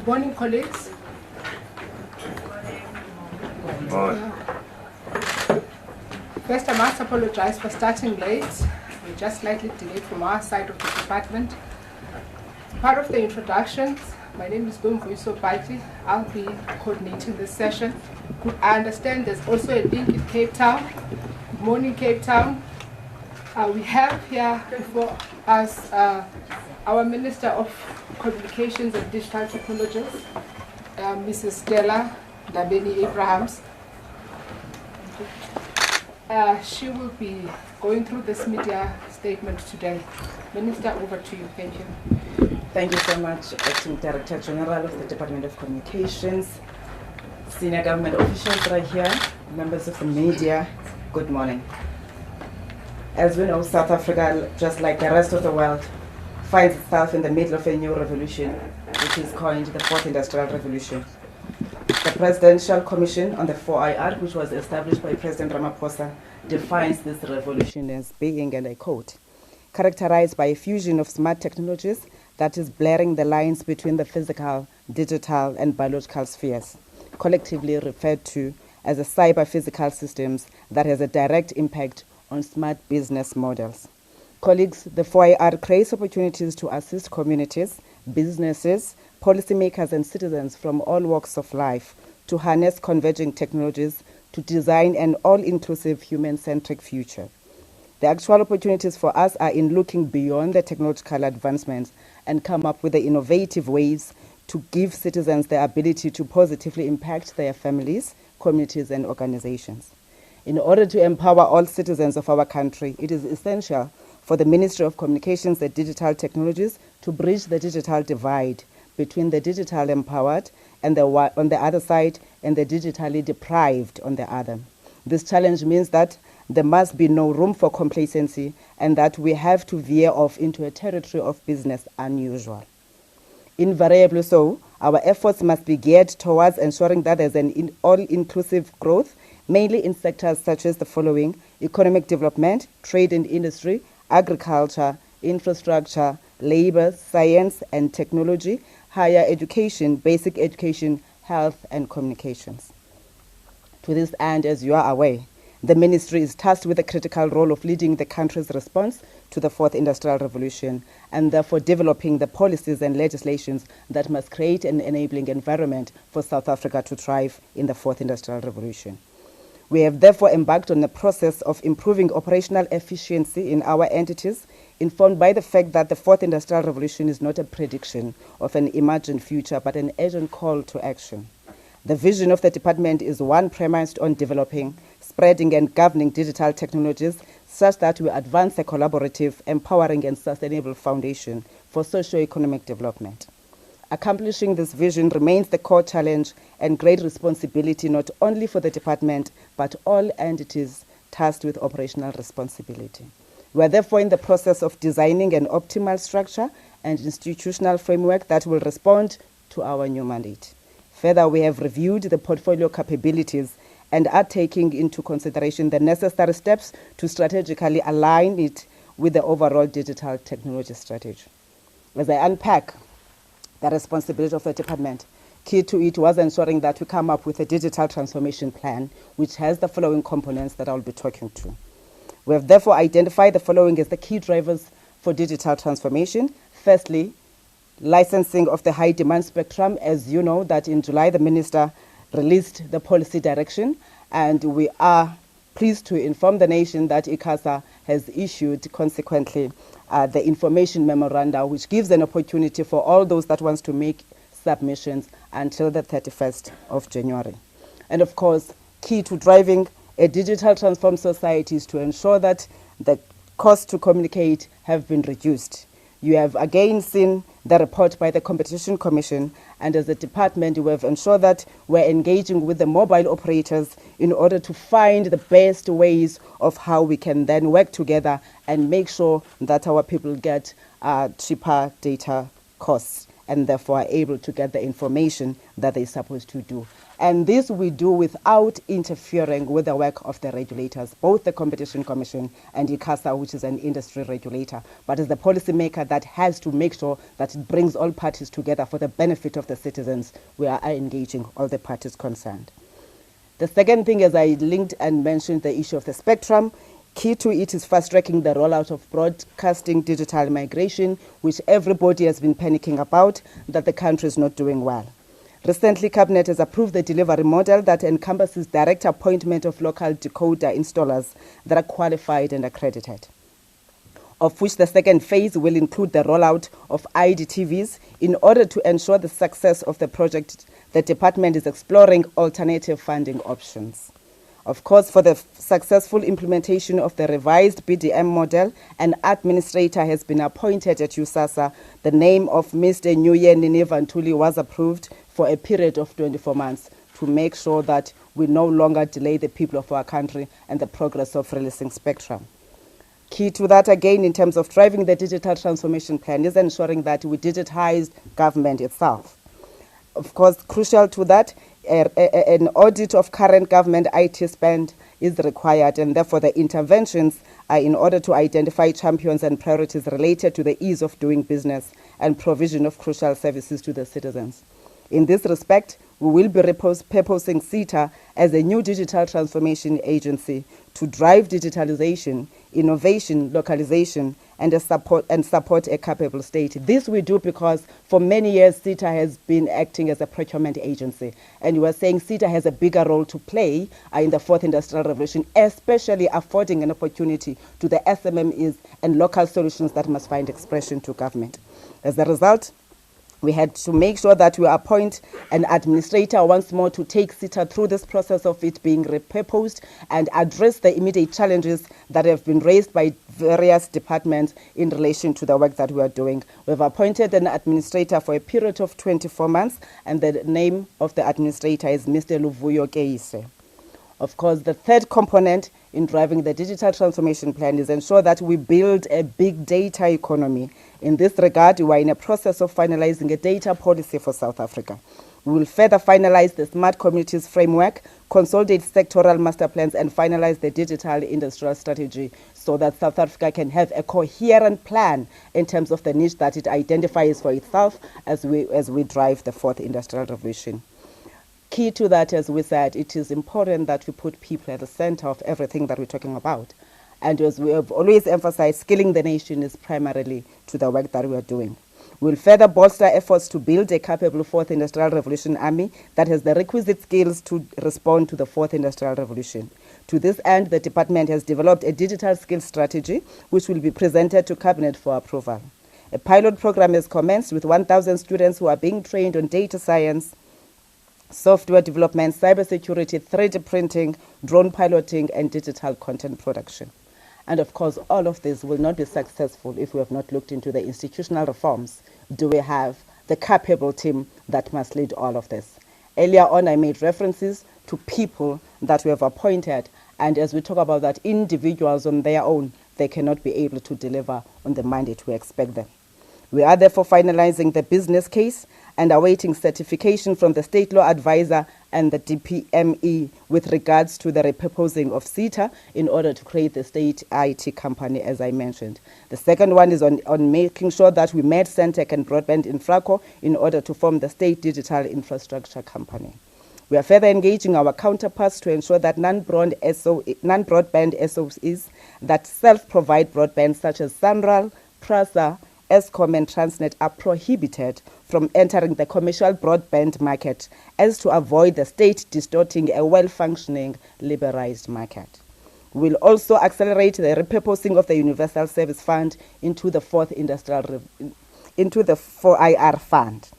Good morning, colleagues. Good morning. First, I must apologize for starting late. We're just slightly delayed from our side of the department. Part of the introductions, my name is Domvuiso Bati. I'll be coordinating this session. I understand there's also a link in Cape Town. Good morning, Cape Town. We have here before us our Minister of Communications and Digital Technologies, Mrs. Stella Ndabeni-Abrahams. She will be going through this media statement today. Minister, over to you. Thank you. Thank you so much, Acting Director General of the Department of Communications, senior government officials right here, members of the media, good morning. As we know, South Africa, just like the rest of the world, finds itself in the middle of a new revolution, which is coined the Fourth Industrial Revolution. The Presidential Commission on the 4IR, which was established by President Ramaphosa, defines this revolution as being, and I quote, characterized by a fusion of smart technologies that is blurring the lines between the physical, digital, and biological spheres, collectively referred to as a cyber-physical systems that has a direct impact on smart business models. Colleagues, the 4IR creates opportunities to assist communities, businesses, policymakers, and citizens from all walks of life to harness converging technologies to design an all-inclusive, human-centric future. The actual opportunities for us are in looking beyond the technological advancements and come up with the innovative ways to give citizens the ability to positively impact their families, communities, and organizations. In order to empower all citizens of our country, it is essential for the Ministry of Communications and Digital Technologies to bridge the digital divide between the digital empowered and on the other side and the digitally deprived on the other. This challenge means that there must be no room for complacency and that we have to veer off into a territory of business unusual. Invariably so, our efforts must be geared towards ensuring that there's an all-inclusive growth, mainly in sectors such as the following: economic development, trade and industry, agriculture, infrastructure, labor, science and technology, higher education, basic education, health and communications. To this end, as you are aware, the ministry is tasked with the critical role of leading the country's response to the Fourth Industrial Revolution and therefore developing the policies and legislations that must create an enabling environment for South Africa to thrive in the Fourth Industrial Revolution. We have therefore embarked on a process of improving operational efficiency in our entities, informed by the fact that the Fourth Industrial Revolution is not a prediction of an imagined future, but an urgent call to action. The vision of the department is one premised on developing, spreading and governing digital technologies such that we advance a collaborative, empowering and sustainable foundation for socio-economic development. Accomplishing this vision remains the core challenge and great responsibility not only for the department, but all entities tasked with operational responsibility. We are therefore in the process of designing an optimal structure and institutional framework that will respond to our new mandate. Further, we have reviewed the portfolio capabilities and are taking into consideration the necessary steps to strategically align it with the overall digital technology strategy. As I unpack the responsibility of the department, key to it was ensuring that we come up with a digital transformation plan, which has the following components that I'll be talking to. We have therefore identified the following as the key drivers for digital transformation. Firstly, licensing of the high demand spectrum. As you know, that in July, the minister released the policy direction, and we are pleased to inform the nation that ICASA has issued consequently the information memoranda, which gives an opportunity for all those that wants to make submissions until the 31st of January. And of course, key to driving a digital transformed society is to ensure that the costs to communicate have been reduced. You have again seen the report by the Competition Commission, and as a department, we have ensured that we're engaging with the mobile operators in order to find the best ways of how we can then work together and make sure that our people get cheaper data costs and therefore are able to get the information that they're supposed to do. And this we do without interfering with the work of the regulators, both the Competition Commission and ICASA, which is an industry regulator. But as the policymaker that has to make sure that it brings all parties together for the benefit of the citizens, we are engaging all the parties concerned. The second thing, as I linked and mentioned, the issue of the spectrum. Key to it is fast-tracking the rollout of broadcasting digital migration, which everybody has been panicking about, that the country is not doing well. Recently, Cabinet has approved the delivery model that encompasses direct appointment of local decoder installers that are qualified and accredited, of which the second phase will include the rollout of IDTVs. In order to ensure the success of the project, the department is exploring alternative funding options. Of course, for the successful implementation of the revised BDM model, an administrator has been appointed at USASA. The name of Mr. Nyuye Nineva Ntuli was approved for a period of 24 months to make sure that we no longer delay the people of our country and the progress of releasing spectrum. Key to that, again, in terms of driving the digital transformation plan, is ensuring that we digitize government itself. Of course, crucial to that, an audit of current government IT spend is required, and therefore the interventions are in order to identify champions and priorities related to the ease of doing business and provision of crucial services to the citizens. In this respect, we will be purposing CETA as a new digital transformation agency to drive digitalization, innovation, localization, and support a capable state. This we do because for many years CETA has been acting as a procurement agency, and we are saying CETA has a bigger role to play in the fourth industrial revolution, especially affording an opportunity to the SMMEs and local solutions that must find expression to government. As a result, we had to make sure that we appoint an administrator once more to take CETA through this process of it being repurposed and address the immediate challenges that have been raised by various departments in relation to the work that we are doing. We've appointed an administrator for a period of 24 months, and the name of the administrator is Mr. Luvuyo Keise. Of course, the third component in driving the digital transformation plan is ensure that we build a big data economy. In this regard, we are in a process of finalizing a data policy for South Africa. We will further finalize the Smart Communities framework, consolidate sectoral master plans, and finalize the digital industrial strategy so that South Africa can have a coherent plan in terms of the niche that it identifies for itself as we drive the fourth industrial revolution. Key to that, as we said, it is important that we put people at the center of everything that we're talking about. And as we have always emphasized, skilling the nation is primarily to the work that we are doing. We'll further bolster efforts to build a capable fourth industrial revolution army that has the requisite skills to respond to the fourth industrial revolution. To this end, the department has developed a digital skills strategy, which will be presented to Cabinet for approval. A pilot program has commenced with 1,000 students who are being trained on data science, software development, cybersecurity, 3D printing, drone piloting, and digital content production. And of course, all of this will not be successful if we have not looked into the institutional reforms. Do we have the capable team that must lead all of this? Earlier on, I made references to people that we have appointed, and as we talk about that, individuals on their own, they cannot be able to deliver on the mandate we expect them. We are therefore finalizing the business case and awaiting certification from the State Law Advisor and the DPME with regards to the repurposing of CETA in order to create the state IT company, as I mentioned. The second one is on making sure that we merge Centec and Broadband Infraco in order to form the state digital infrastructure company. We are further engaging our counterparts to ensure that non-broadband SOEs that self-provide broadband, such as Sanral, Prasa, Eskom and Transnet, are prohibited from entering the commercial broadband market as to avoid the state distorting a well-functioning liberalized market. We will also accelerate the repurposing of the Universal Service Fund into the 4IR Fund.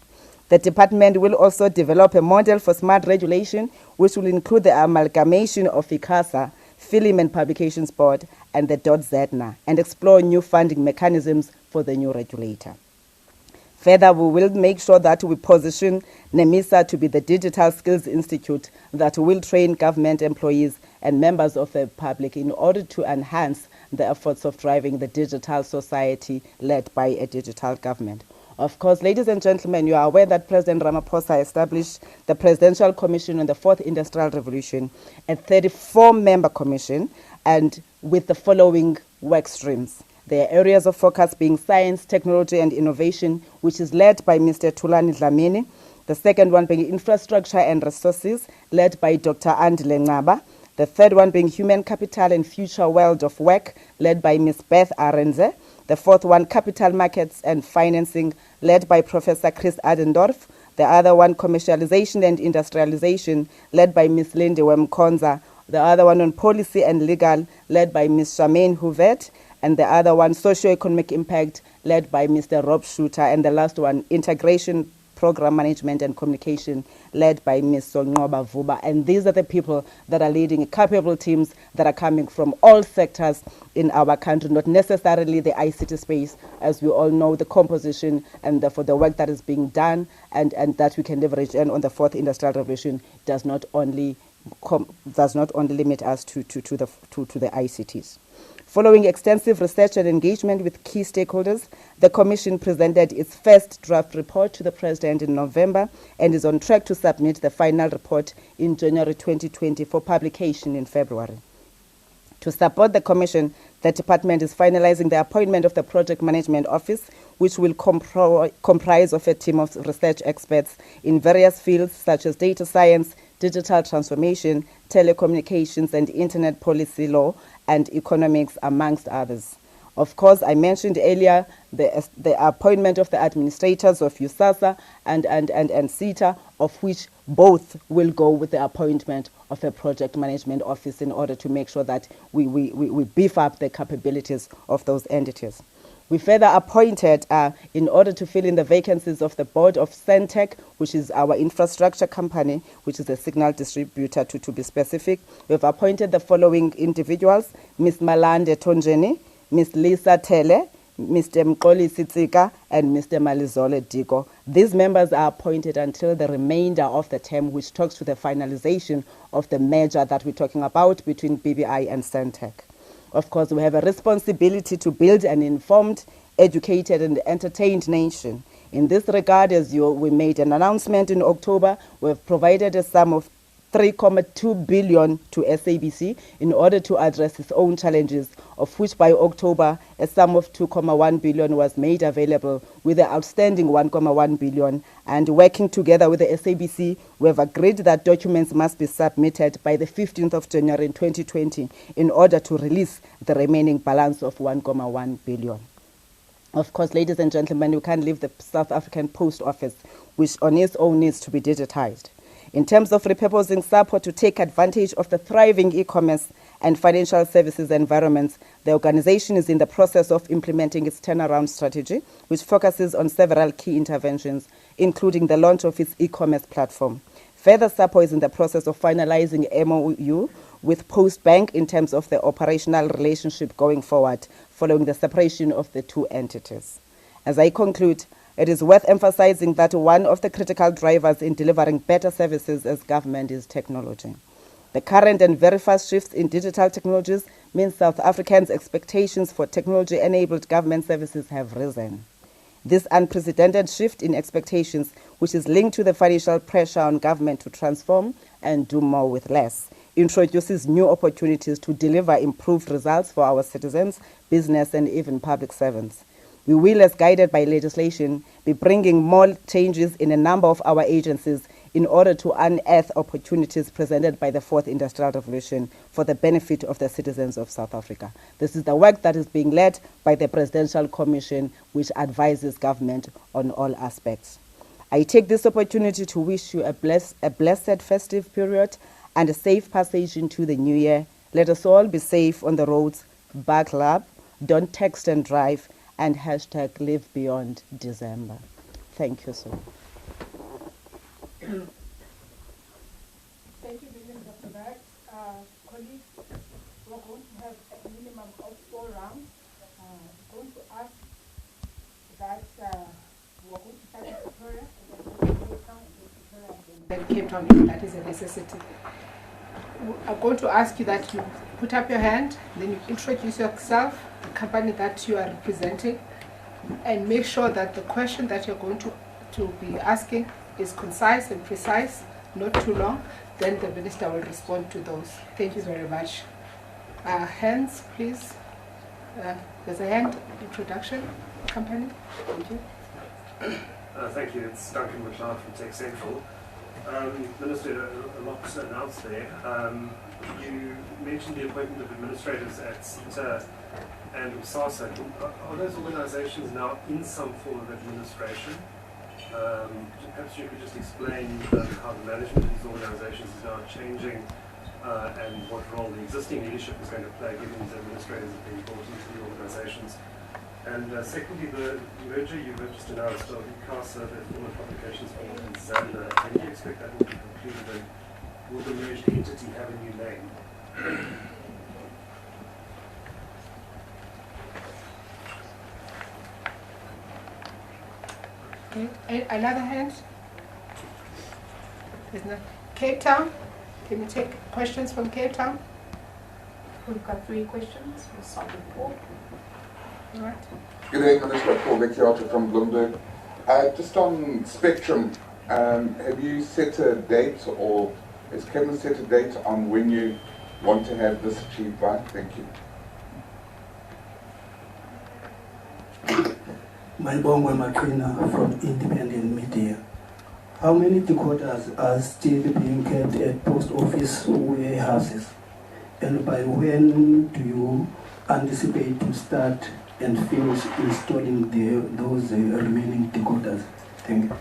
The department will also develop a model for smart regulation, which will include the amalgamation of ICASA, Film and Publications Board, and the .ZNA, and explore new funding mechanisms for the new regulator. Further, we will make sure that we position NEMISA to be the Digital Skills Institute that will train government employees and members of the public in order to enhance the efforts of driving the digital society led by a digital government. Of course, ladies and gentlemen, you are aware that President Ramaphosa established the Presidential Commission on the Fourth Industrial Revolution, a 34-member commission, and with the following work streams. There are areas of focus being science, technology, and innovation, which is led by Mr. Stella Ndabeni. The second one being infrastructure and resources, led by Dr. Andile Ngaba. The third one being human capital and future world of work, led by Ms. Beth Arenze. The fourth one, capital markets and financing, led by Professor Chris Adendorf. The other one, commercialization and industrialization, led by Ms. Lindiwe Mkonza. The other one on policy and legal, led by Ms. Charmaine Huvet. And the other one, socio-economic impact, led by Mr. Rob Shooter. And the last one, integration, program management and communication, led by Ms. Sonqoba Vuba. And these are the people that are leading capable teams that are coming from all sectors in our country, not necessarily the ICT space, as we all know the composition and for the work that is being done and that we can leverage. And on the fourth industrial revolution does not only limit us to the ICTs. Following extensive research and engagement with key stakeholders, the Commission presented its first draft report to the President in November and is on track to submit the final report in January 2020 for publication in February. To support the Commission, the Department is finalizing the appointment of the Project Management Office, which will comprise of a team of research experts in various fields such as data science, digital transformation, telecommunications, and internet policy law and economics, amongst others. Of course, I mentioned earlier the appointment of the administrators of USASA and CETA, of which both will go with the appointment of a project management office in order to make sure that we beef up the capabilities of those entities. We further appointed, in order to fill in the vacancies of the board of Centec, which is our infrastructure company, which is a signal distributor to be specific. We have appointed the following individuals: Ms. Malande Tonjeni, Ms. Lisa Tele, Mr. Mqoli Sitsika, and Mr. Malizole Diko. These members are appointed until the remainder of the term, which talks to the finalization of the merger that we're talking about between BBI and Centec. Of course, we have a responsibility to build an informed, educated, and entertained nation. In this regard, we made an announcement in October, we have provided a sum of 3.2 billion to SABC in order to address its own challenges, of which by October, a sum of 2.1 billion was made available, with the outstanding 1.1 billion. And working together with the SABC, we have agreed that documents must be submitted by the 15th of January 2020 in order to release the remaining balance of 1.1 billion. Of course, ladies and gentlemen, you can't leave the South African Post Office, which on its own needs to be digitized. In terms of repurposing SAPO to take advantage of the thriving e-commerce and financial services environments, the organization is in the process of implementing its turnaround strategy, which focuses on several key interventions, including the launch of its e-commerce platform. Further, SAPO is in the process of finalizing MOU with Post Bank in terms of the operational relationship going forward, following the separation of the two entities. As I conclude, it is worth emphasizing that one of the critical drivers in delivering better services as government is technology. The current and very fast shifts in digital technologies means South Africans' expectations for technology-enabled government services have risen. This unprecedented shift in expectations, which is linked to the financial pressure on government to transform and do more with less, introduces new opportunities to deliver improved results for our citizens, business, and even public servants. We will, as guided by legislation, be bringing more changes in a number of our agencies in order to unearth opportunities presented by the Fourth Industrial Revolution for the benefit of the citizens of South Africa. This is the work that is being led by the Presidential Commission, which advises government on all aspects. I take this opportunity to wish you a blessed festive period and a safe passage into the new year. Let us all be safe on the roads, buckle up, don't text and drive, and hashtag live beyond December. Thank you so much. Thank you, William, for that. Colleagues, we're going to have a minimum of 4 rounds. I'm going to ask that we're going to start with Victoria, and then Cape Town, if that is a necessity. I'm going to ask you that you put up your hand, then you introduce yourself, the company that you are representing, and make sure that the question that you're going to be asking is concise and precise, not too long. Then the Minister will respond to those. Thank you very much. Hands, please. There's a hand introduction company. Thank you. Thank you. It's Duncan McLeod from Tech Central. Minister, a lot announced there. You mentioned the appointment of administrators at CETA and USASA. Are those organizations now in some form of administration? Perhaps you could just explain how the management of these organizations is now changing and what role the existing leadership is going to play given these administrators have been brought into the organizations. And secondly, the merger you just announced of ICASA, the former publications board, and Zanda, when do you expect that will be concluded, and will the merged entity have a new name? Okay. Another hand? There's no. Cape Town? Can we take questions from Cape Town? We've got 3 questions. We'll start with Paul. All right. Good day, Minister. Paul Vecchiato from Bloomberg. Just on Spectrum, have you set a date, or has Kevin set a date on when you want to have this achieved by? Thank you. Malibongwe Matrina from Independent Media. How many decoders are still being kept at post office warehouses? And by when do you anticipate to start and finish installing those remaining decoders? Thank you.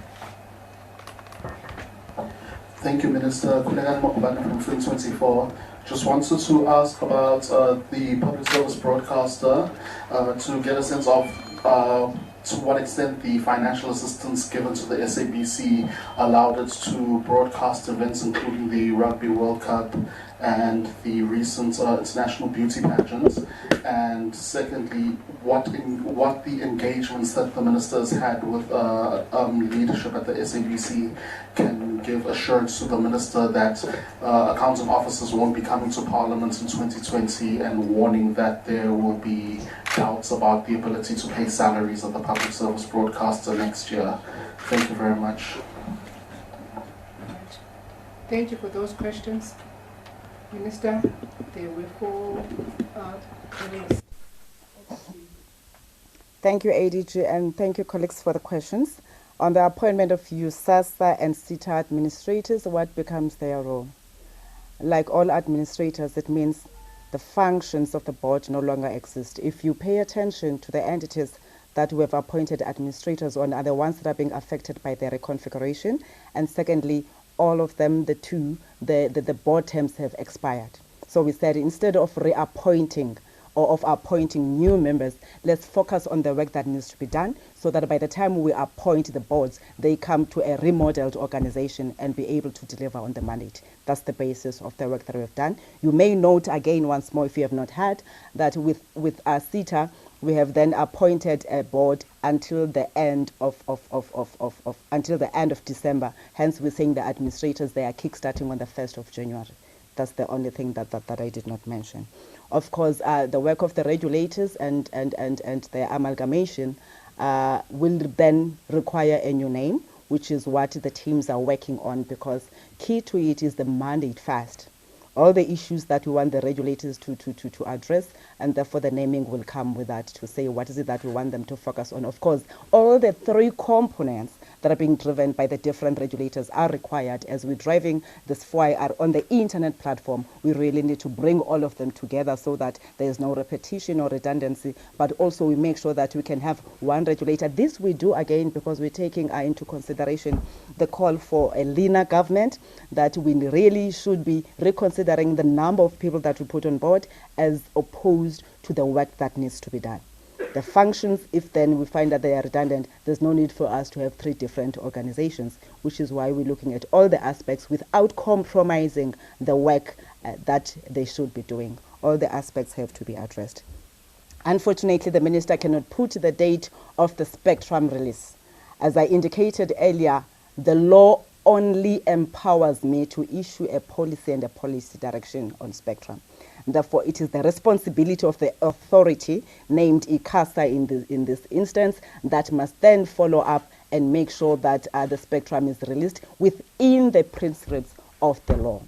Thank you, Minister. Kulegan Mokubana from Film 24. Just wanted to ask about the public service broadcaster to get a sense of to what extent the financial assistance given to the SABC allowed it to broadcast events including the Rugby World Cup and the recent international beauty pageants, and secondly, what the engagements that the ministers had with leadership at the SABC can give assurance to the minister that accounting officers won't be coming to Parliament in 2020 and warning that there will be doubts about the ability to pay salaries of the public service broadcaster next year. Thank you very much. Thank you for those questions. Minister, there were 4 colleagues. Thank you, ADG, and thank you, colleagues, for the questions. On the appointment of USASA and CETA administrators, what becomes their role? Like all administrators, it means the functions of the board no longer exist. If you pay attention to the entities that we have appointed administrators on are the ones that are being affected by the reconfiguration, and secondly, all of them, the board terms have expired. So we said instead of reappointing or of appointing new members, let's focus on the work that needs to be done so that by the time we appoint the boards, they come to a remodeled organization and be able to deliver on the mandate. That's the basis of the work that we've done. You may note again once more, if you have not heard, that with CETA, we have then appointed a board until the end of December. Hence, we're saying the administrators, they are kickstarting on the 1st of January. That's the only thing that I did not mention. Of course, the work of the regulators and their amalgamation will then require a new name, which is what the teams are working on, because key to it is the mandate first. All the issues that we want the regulators to address, and therefore the naming will come with that to say what is it that we want them to focus on. Of course, all the 3 components that are being driven by the different regulators are required. As we're driving this 4IR on the internet platform, we really need to bring all of them together so that there is no repetition or redundancy, but also we make sure that we can have one regulator. This we do again because we're taking into consideration the call for a leaner government, that we really should be reconsidering the number of people that we put on board as opposed to the work that needs to be done. The functions, if then we find that they are redundant, there's no need for us to have 3 different organizations, which is why we're looking at all the aspects without compromising the work that they should be doing. All the aspects have to be addressed. Unfortunately, the minister cannot put the date of the spectrum release. As I indicated earlier, the law only empowers me to issue a policy and a policy direction on spectrum. Therefore, it is the responsibility of the authority named ICASA in this instance that must then follow up and make sure that the spectrum is released within the principles of the law.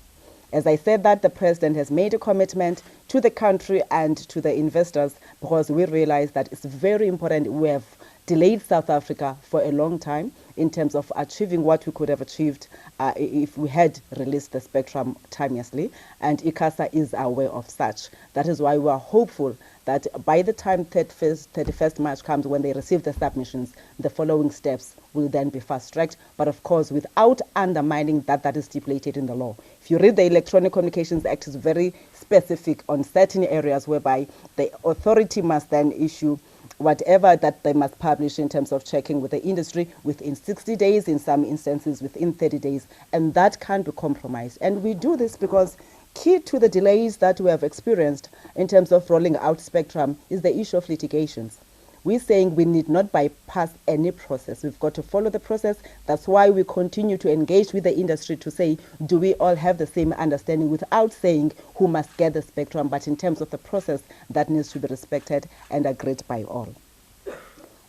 As I said, that the president has made a commitment to the country and to the investors, because we realize that it's very important. We have delayed South Africa for a long time in terms of achieving what we could have achieved if we had released the spectrum timelessly, and ICASA is aware of such. That is why we are hopeful that by the time 31st March comes, when they receive the submissions, the following steps will then be fast-tracked, but of course without undermining that is stipulated in the law. If you read the Electronic Communications Act, it's very specific on certain areas whereby the authority must then issue whatever that they must publish in terms of checking with the industry within 60 days, in some instances within 30 days, and that can't be compromised. And we do this because key to the delays that we have experienced in terms of rolling out spectrum is the issue of litigations. We're saying we need not bypass any process. We've got to follow the process. That's why we continue to engage with the industry to say, do we all have the same understanding, without saying who must get the spectrum, but in terms of the process that needs to be respected and agreed by all.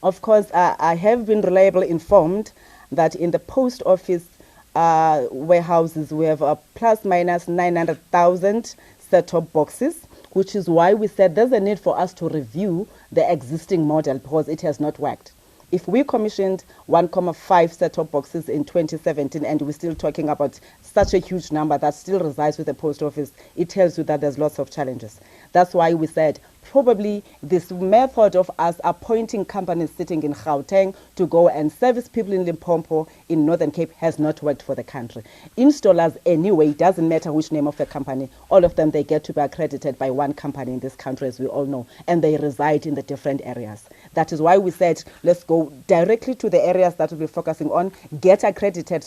Of course, I have been reliably informed that in the post office warehouses, we have a plus minus 900,000 set-top boxes, which is why we said there's a need for us to review the existing model because it has not worked. If we commissioned 1.5 set-top boxes in 2017 and we're still talking about such a huge number that still resides with the post office, it tells you that there's lots of challenges. That's why we said probably this method of us appointing companies sitting in Gauteng to go and service people in Limpopo, in Northern Cape, has not worked for the country. Installers anyway, it doesn't matter which name of the company, all of them, they get to be accredited by one company in this country, as we all know, and they reside in the different areas. That is why we said, let's go directly to the areas that we'll be focusing on, get accredited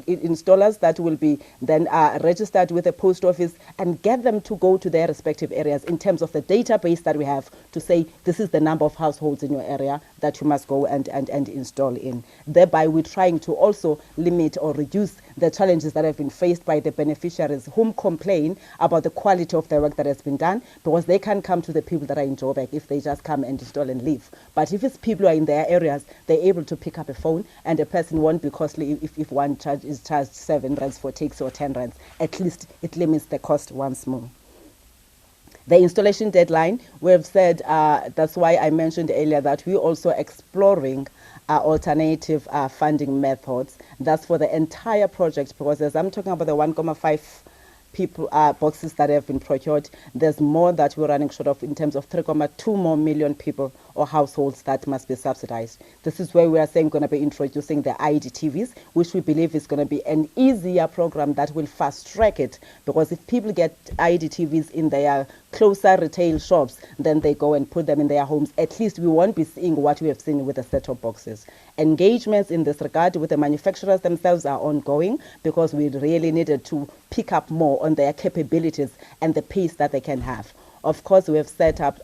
installers that will be then registered with the post office, and get them to go to their respective areas in terms of the database that we have to say, this is the number of households in your area that you must go and install in. Thereby, we're trying to also limit or reduce the challenges that have been faced by the beneficiaries whom complain about the quality of the work that has been done, because they can't come to the people that are in Joburg if they just come and install and leave. But if it's people who are in their areas, they're able to pick up a phone, and a person won't be costly if one is charged 7 rands for takes or 10 rands. At least it limits the cost once more. The installation deadline, we've said, that's why I mentioned earlier that we're also exploring alternative funding methods. That's for the entire project, because as I'm talking about the 1.5 people boxes that have been procured, there's more that we're running short of in terms of 3.2 more million people or households that must be subsidized. This is where we are saying we're going to be introducing the IDTVs, which we believe is going to be an easier program that will fast track it, because if people get IDTVs in their closer retail shops, then they go and put them in their homes. At least we won't be seeing what we have seen with the set-top boxes. Engagements in this regard with the manufacturers themselves are ongoing, because we really needed to pick up more on their capabilities and the pace that they can have. Of course, we have set up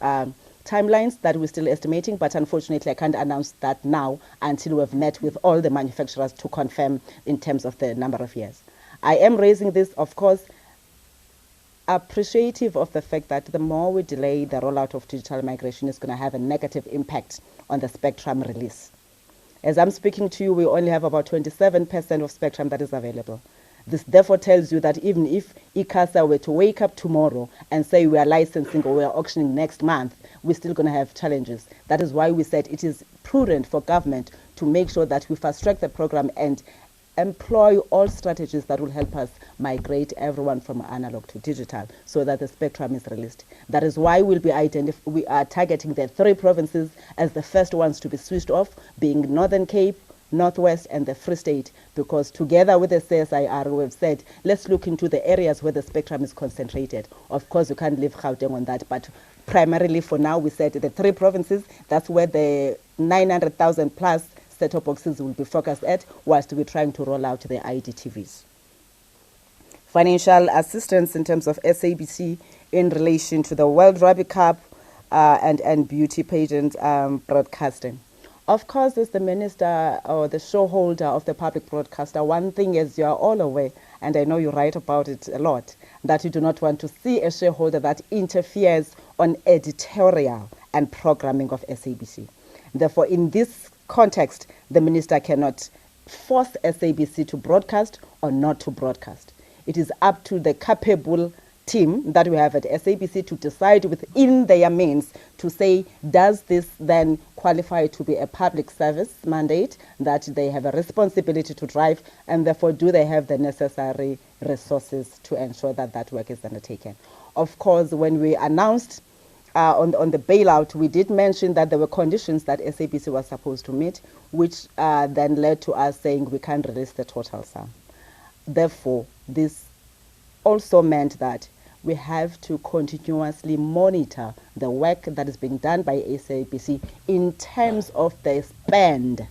timelines that we're still estimating, but unfortunately I can't announce that now until we've met with all the manufacturers to confirm in terms of the number of years. I am raising this, of course, appreciative of the fact that the more we delay the rollout of digital migration is going to have a negative impact on the spectrum release. As I'm speaking to you, we only have about 27% of spectrum that is available. This therefore tells you that even if ICASA were to wake up tomorrow and say we are licensing or we are auctioning next month, we're still going to have challenges. That is why we said it is prudent for government to make sure that we fast-track the program and employ all strategies that will help us migrate everyone from analog to digital so that the spectrum is released. That is why we are targeting the 3 provinces as the first ones to be switched off, being Northern Cape, Northwest and the Free State, because together with the CSIR we've said let's look into the areas where the spectrum is concentrated. Of course you can't leave Gauteng on that, but primarily for now we said the 3 provinces, that's where the 900,000 plus set-top boxes will be focused at, whilst we're trying to roll out the IDTVs. Financial assistance in terms of SABC in relation to the World Rugby Cup and beauty pageant broadcasting. Of course, as the minister or the showholder of the public broadcaster, one thing, as you are all aware, and I know you write about it a lot, that you do not want to see a shareholder that interferes on editorial and programming of SABC. Therefore, in this context, the minister cannot force SABC to broadcast or not to broadcast. It is up to the capable team that we have at SABC to decide within their means to say, does this then qualify to be a public service mandate that they have a responsibility to drive, and therefore do they have the necessary resources to ensure that that work is undertaken. Of course, when we announced on the bailout, we did mention that there were conditions that SABC was supposed to meet, which then led to us saying we can't release the total sum. Therefore, this also meant that we have to continuously monitor the work that is being done by SABC in terms of the spend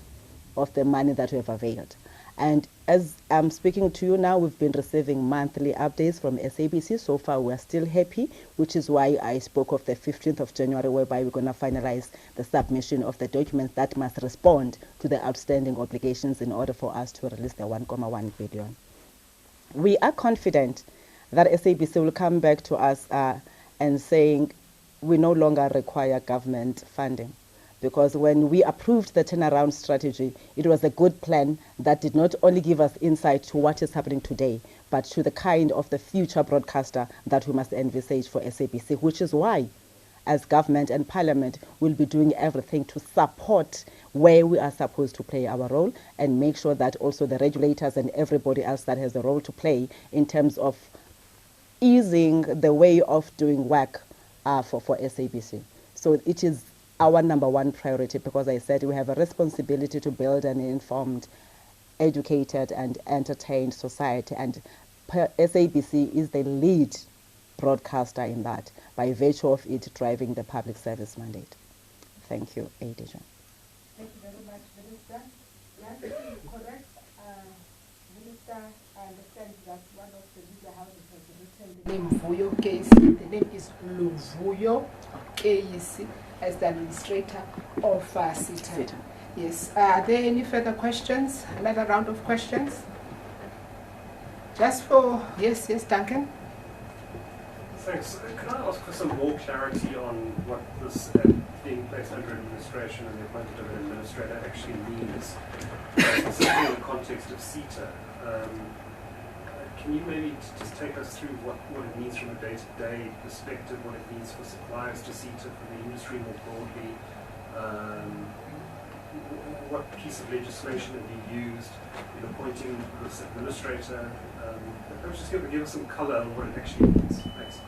of the money that we have availed. And as I'm speaking to you now, we've been receiving monthly updates from SABC. So far, we're still happy, which is why I spoke of the 15th of January, whereby we're going to finalize the submission of the documents that must respond to the outstanding obligations in order for us to release the 1.1 billion. We are confident that SABC will come back to us and saying we no longer require government funding. Because when we approved the turnaround strategy, it was a good plan that did not only give us insight to what is happening today, but to the kind of the future broadcaster that we must envisage for SABC, which is why, as government and parliament, we'll be doing everything to support where we are supposed to play our role and make sure that also the regulators and everybody else that has a role to play in terms of easing the way of doing work for SABC. So it is our number one priority, because I said we have a responsibility to build an informed, educated and entertained society, and SABC is the lead broadcaster in that by virtue of it driving the public service mandate. Thank you, Adrian. Thank you very much, Minister. Lastly, correct, Minister, I understand that one of the media houses has written the name Vuyo case. The name is Luvuyo case, as the administrator of SITA. Yes. Are there any further questions? Another round of questions? Just for, yes, Duncan. Thanks. Can I ask for some more clarity on what this being placed under administration and the appointment of an administrator actually means, specifically in the context of SITA? Can you maybe just take us through what it means from a day-to-day perspective, what it means for suppliers to SITA, for the industry more broadly? What piece of legislation have you used in appointing this administrator? Just give us some colour on what it actually means. Thanks.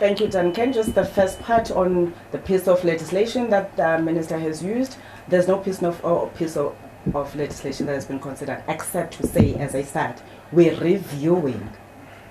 Thank you, Duncan. Just the first part on the piece of legislation that the Minister has used. There's no piece of legislation that has been considered, except to say, as I said, we're reviewing,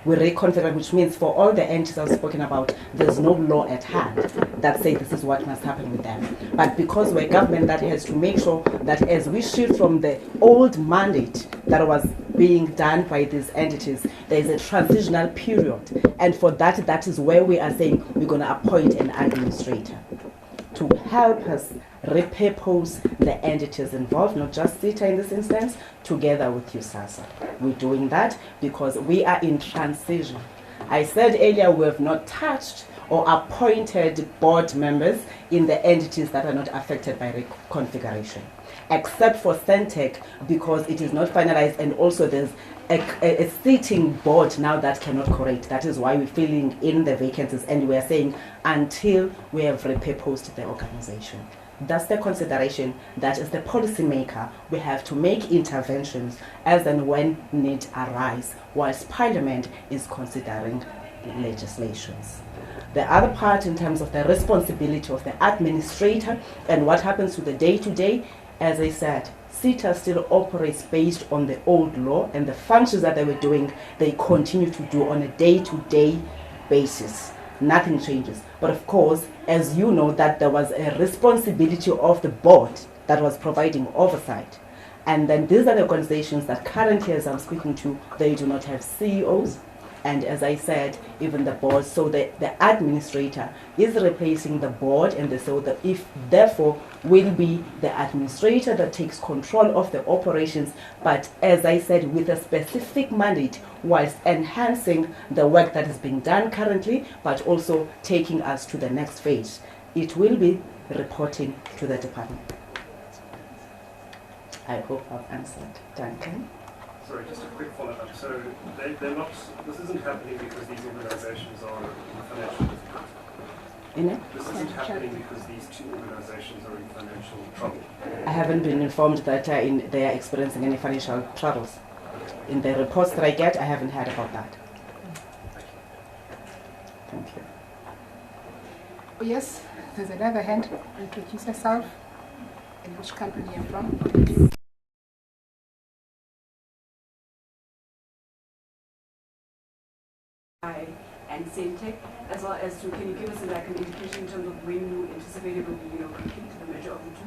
we're reconfiguring, which means for all the entities I've spoken about, there's no law at hand that says this is what must happen with them. But because we're a government that has to make sure that as we shift from the old mandate that was being done by these entities, there is a transitional period. And for that, that is where we are saying we're going to appoint an administrator to help us repurpose the entities involved, not just SITA in this instance, together with USASA. We're doing that because we are in transition. I said earlier we have not touched or appointed board members in the entities that are not affected by reconfiguration, except for Centec, because it is not finalized, and also there's a sitting board now that cannot correct. That is why we're filling in the vacancies, and we are saying until we have repurposed the organization. That's the consideration that as the policymaker we have to make interventions as and when need arise, whilst Parliament is considering legislations. The other part in terms of the responsibility of the administrator and what happens to the day-to-day, as I said, SITA still operates based on the old law, and the functions that they were doing, they continue to do on a day-to-day basis. Nothing changes. But of course, as you know, that there was a responsibility of the board that was providing oversight. And then these are the organizations that currently, as I'm speaking to, they do not have CEOs, and as I said, even the board. So the administrator is replacing the board, and so if therefore will be the administrator that takes control of the operations, but as I said, with a specific mandate, whilst enhancing the work that is being done currently, but also taking us to the next phase. It will be reporting to the department. I hope I've answered. Duncan? Sorry, just a quick follow-up. So they're not, this isn't happening because these organizations are in financial difficulty. This isn't happening because these two organizations are in financial trouble. I haven't been informed that they are experiencing any financial troubles. In the reports that I get, I haven't heard about that. Thank you. Oh, yes, there's another hand. Introduce yourself and which company you're from. And Syntec, as well as can you give us like an indication in terms of when you anticipate it will be complete, the measure of the two?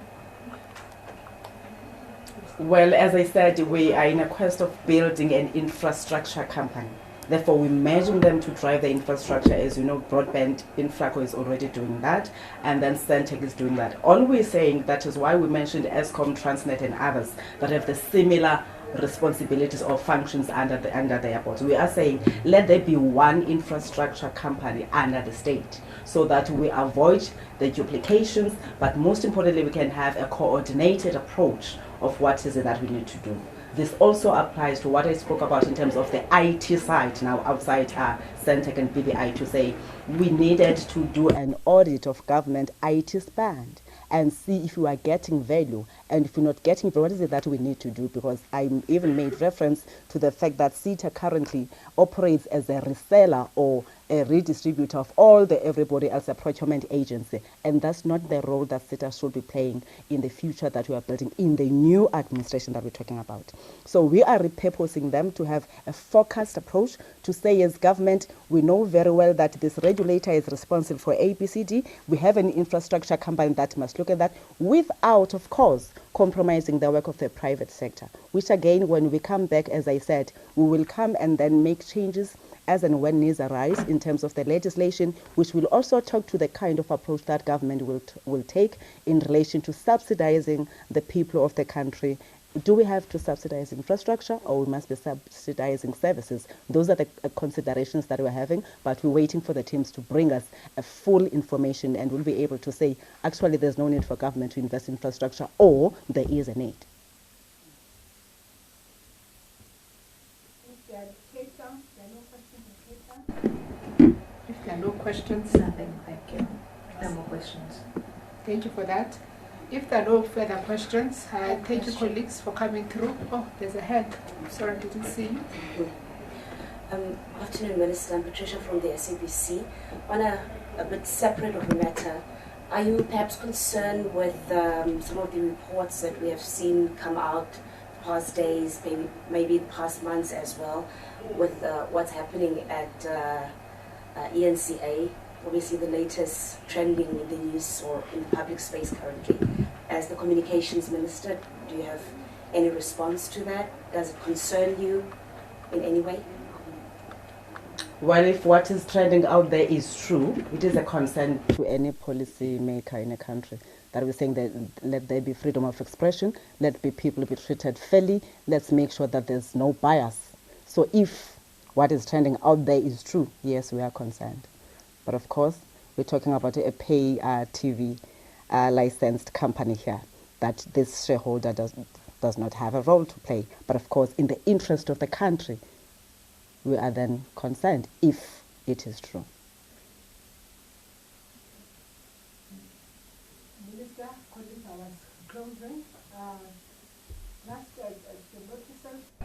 Well, as I said, we are in a quest of building an infrastructure company. Therefore, we're merging them to drive the infrastructure. As you know, broadband Infraco is already doing that, and then Syntec is doing that. All we're saying, that is why we mentioned Eskom, Transnet, and others that have the similar responsibilities or functions under their boards. We are saying let there be one infrastructure company under the state so that we avoid the duplications, but most importantly we can have a coordinated approach of what is it that we need to do. This also applies to what I spoke about in terms of the IT side now outside Syntec and BBI, to say we needed to do an audit of government IT spend and see if we are getting value, and if we're not getting value, what is it that we need to do? Because I even made reference to the fact that SETA currently operates as a reseller or a redistributor of all the everybody else, a procurement agency, and that's not the role that SETA should be playing in the future that we are building in the new administration that we're talking about. So we are repurposing them to have a focused approach to say, as government, we know very well that this regulator is responsible for ABCD. We have an infrastructure company that must look at that without, of course, compromising the work of the private sector, which again, when we come back, as I said, we will come and then make changes as and when needs arise in terms of the legislation, which will also talk to the kind of approach that government will take in relation to subsidizing the people of the country. Do we have to subsidize infrastructure, or we must be subsidizing services? Those are the considerations that we're having, but we're waiting for the teams to bring us a full information, and we'll be able to say, actually, there's no need for government to invest in infrastructure, or there is a need. If there are no questions, Nothing, thank you. No more questions. thank you for that. If there are no further questions, thank you, colleagues, for coming through. Oh, there's a hand. Sorry, I didn't see you. Afternoon, Minister. I'm Patricia from the SABC. On a bit separate of a matter, are you perhaps concerned with some of the reports that we have seen come out the past days, maybe the past months as well, with what's happening at ENCA? Obviously the latest trending in the news or in the public space currently. As the Communications Minister, do you have any response to that? Does it concern you in any way? Well, if what is trending out there is true, it is a concern to any policy maker in a country. That we're saying that let there be freedom of expression, let people be treated fairly, let's make sure that there's no bias. So if what is trending out there is true, yes, we are concerned. But of course, we're talking about a pay TV licensed company here, that this shareholder does not have a role to play. But of course, in the interest of the country, we are then concerned if it is true. Minister, colleagues, I was closing.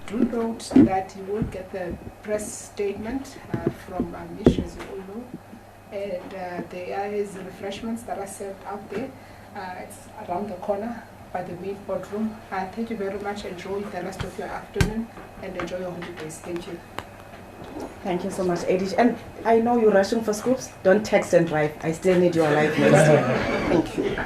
Do note that you will get the press statement from Mish, as you all know. And there is refreshments that are served out there. It's around the corner by the main boardroom. Thank you very much. Enjoy the rest of your afternoon and enjoy your holidays. Thank you. Thank you so much, Edish. And I know you're rushing for scoops. Don't text and drive. I still need your life next year. Thank you.